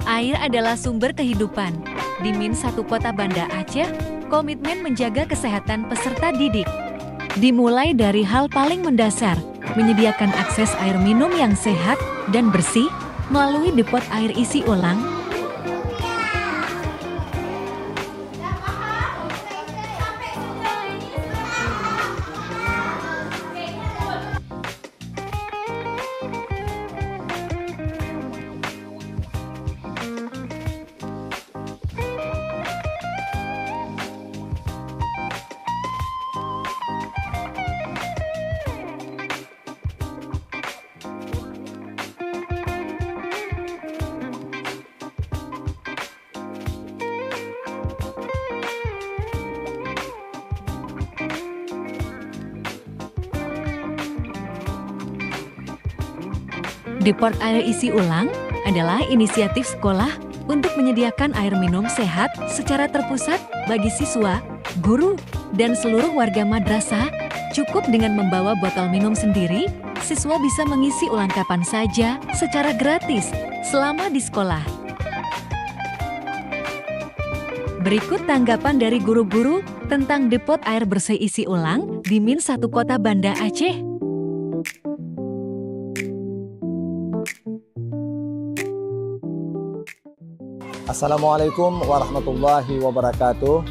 Air adalah sumber kehidupan. Di Min 1 Kota Banda Aceh, komitmen menjaga kesehatan peserta didik. Dimulai dari hal paling mendasar, menyediakan akses air minum yang sehat dan bersih melalui depot air isi ulang. Depot air isi ulang adalah inisiatif sekolah untuk menyediakan air minum sehat secara terpusat bagi siswa, guru, dan seluruh warga madrasah. Cukup dengan membawa botol minum sendiri, siswa bisa mengisi ulang kapan saja secara gratis selama di sekolah. Berikut tanggapan dari guru-guru tentang depot air bersih isi ulang di Min 1 Kota Banda Aceh. Assalamualaikum warahmatullahi wabarakatuh.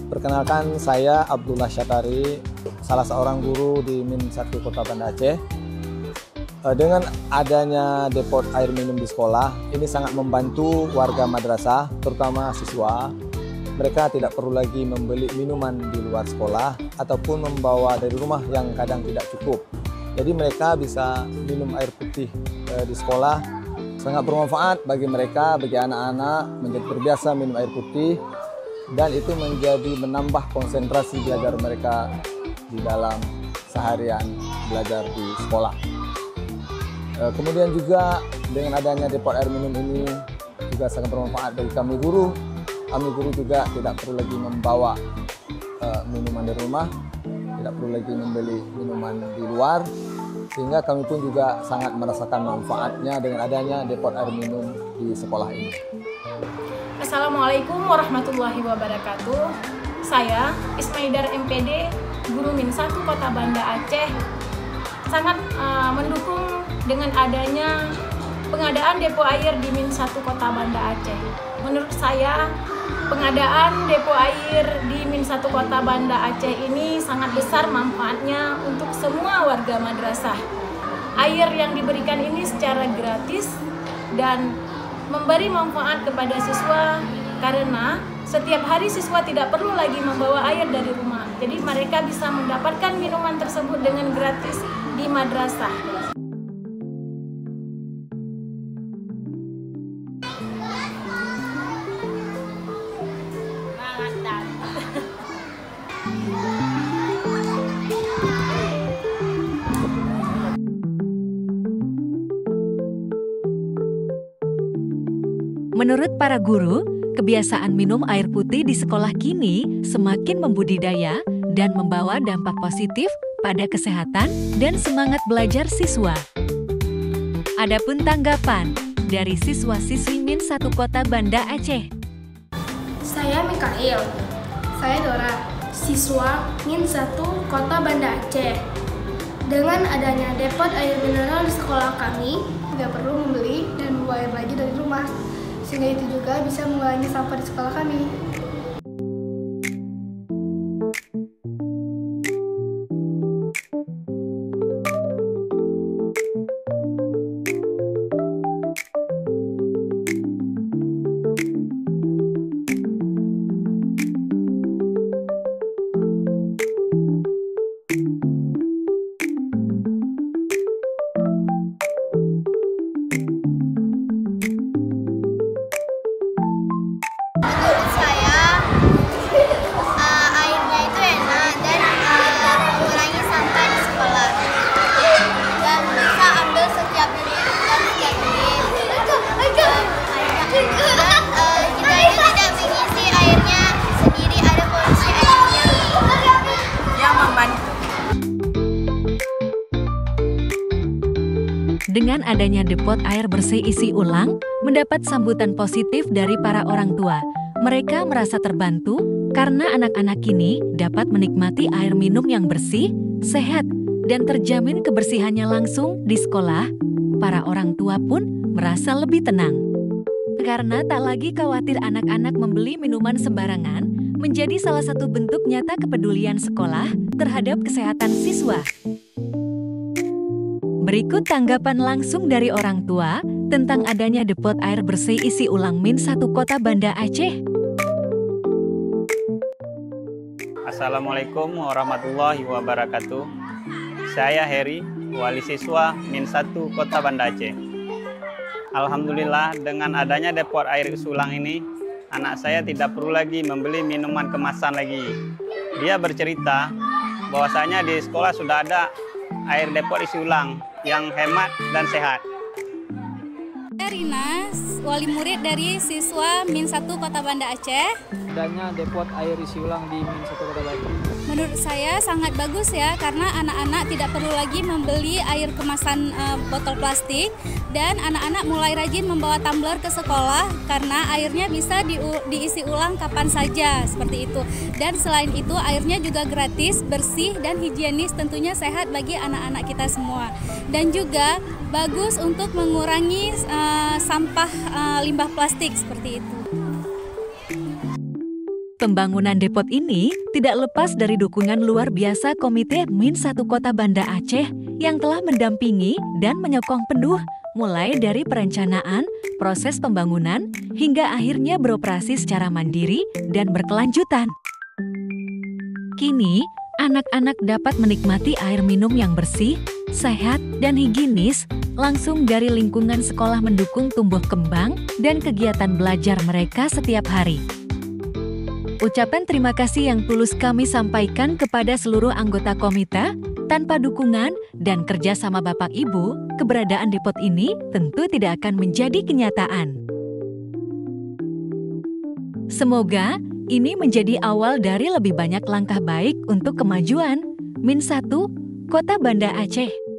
Perkenalkan, saya Abdullah Syakari, salah seorang guru di Min 1 Kota Banda Aceh. Dengan adanya depot air minum di sekolah, ini sangat membantu warga madrasah, terutama siswa. Mereka tidak perlu lagi membeli minuman di luar sekolah ataupun membawa dari rumah yang kadang tidak cukup. Jadi mereka bisa minum air putih di sekolah. Sangat bermanfaat bagi mereka, bagi anak-anak menjadi terbiasa minum air putih, dan itu menjadi menambah konsentrasi belajar mereka di dalam seharian belajar di sekolah. Kemudian juga dengan adanya depot air minum ini juga sangat bermanfaat bagi kami guru. Kami guru juga tidak perlu lagi membawa minuman dari rumah, tidak perlu lagi membeli minuman di luar, sehingga kami pun juga sangat merasakan manfaatnya dengan adanya depot air minum di sekolah ini. Assalamualaikum warahmatullahi wabarakatuh. Saya Ismaidar MPD, guru Min 1 Kota Banda Aceh, sangat mendukung dengan adanya pengadaan depo air di Min 1 Kota Banda Aceh. Menurut saya, pengadaan depo air di Min 1 Kota Banda Aceh ini sangat besar manfaatnya untuk semua warga madrasah. Air yang diberikan ini secara gratis dan memberi manfaat kepada siswa karena setiap hari siswa tidak perlu lagi membawa air dari rumah. Jadi mereka bisa mendapatkan minuman tersebut dengan gratis di madrasah. Menurut para guru, kebiasaan minum air putih di sekolah kini semakin membudidaya dan membawa dampak positif pada kesehatan dan semangat belajar siswa. Adapun tanggapan dari siswa-siswi Min 1 Kota Banda Aceh. Saya Mikael. Saya Dora, siswa Min 1 Kota Banda Aceh. Dengan adanya depot air mineral di sekolah kami, tidak perlu membeli dan membawa air lagi dari rumah, sehingga itu juga bisa mengurangi sampah di sekolah kami. Saya adanya depot air bersih isi ulang mendapat sambutan positif dari para orang tua. Mereka merasa terbantu karena anak-anak ini dapat menikmati air minum yang bersih, sehat, dan terjamin kebersihannya langsung di sekolah. Para orang tua pun merasa lebih tenang. Karena tak lagi khawatir anak-anak membeli minuman sembarangan, menjadi salah satu bentuk nyata kepedulian sekolah terhadap kesehatan siswa. Berikut tanggapan langsung dari orang tua tentang adanya depot air bersih isi ulang Min 1 Kota Banda Aceh. Assalamualaikum warahmatullahi wabarakatuh. Saya Heri, wali siswa Min 1 Kota Banda Aceh. Alhamdulillah, dengan adanya depot air isi ulang ini, anak saya tidak perlu lagi membeli minuman kemasan lagi. Dia bercerita bahwasanya di sekolah sudah ada air depot isi ulang yang hemat dan sehat. Rina, wali murid dari siswa Min 1 Kota Banda Aceh. Adanya depot air isi ulang di Min 1 Kota Banda. Menurut saya sangat bagus ya, karena anak-anak tidak perlu lagi membeli air kemasan botol plastik, dan anak-anak mulai rajin membawa tumbler ke sekolah karena airnya bisa diisi ulang kapan saja, seperti itu. Dan selain itu airnya juga gratis, bersih, dan higienis, tentunya sehat bagi anak-anak kita semua. Dan juga bagus untuk mengurangi sampah limbah plastik, seperti itu. Pembangunan depot ini tidak lepas dari dukungan luar biasa Komite Min 1 Kota Banda Aceh yang telah mendampingi dan menyokong penuh mulai dari perencanaan, proses pembangunan, hingga akhirnya beroperasi secara mandiri dan berkelanjutan. Kini, anak-anak dapat menikmati air minum yang bersih, sehat, dan higienis langsung dari lingkungan sekolah, mendukung tumbuh kembang dan kegiatan belajar mereka setiap hari. Ucapan terima kasih yang tulus kami sampaikan kepada seluruh anggota komite. Tanpa dukungan dan kerja sama Bapak Ibu, keberadaan depot ini tentu tidak akan menjadi kenyataan. Semoga ini menjadi awal dari lebih banyak langkah baik untuk kemajuan Min 1 Kota Banda Aceh.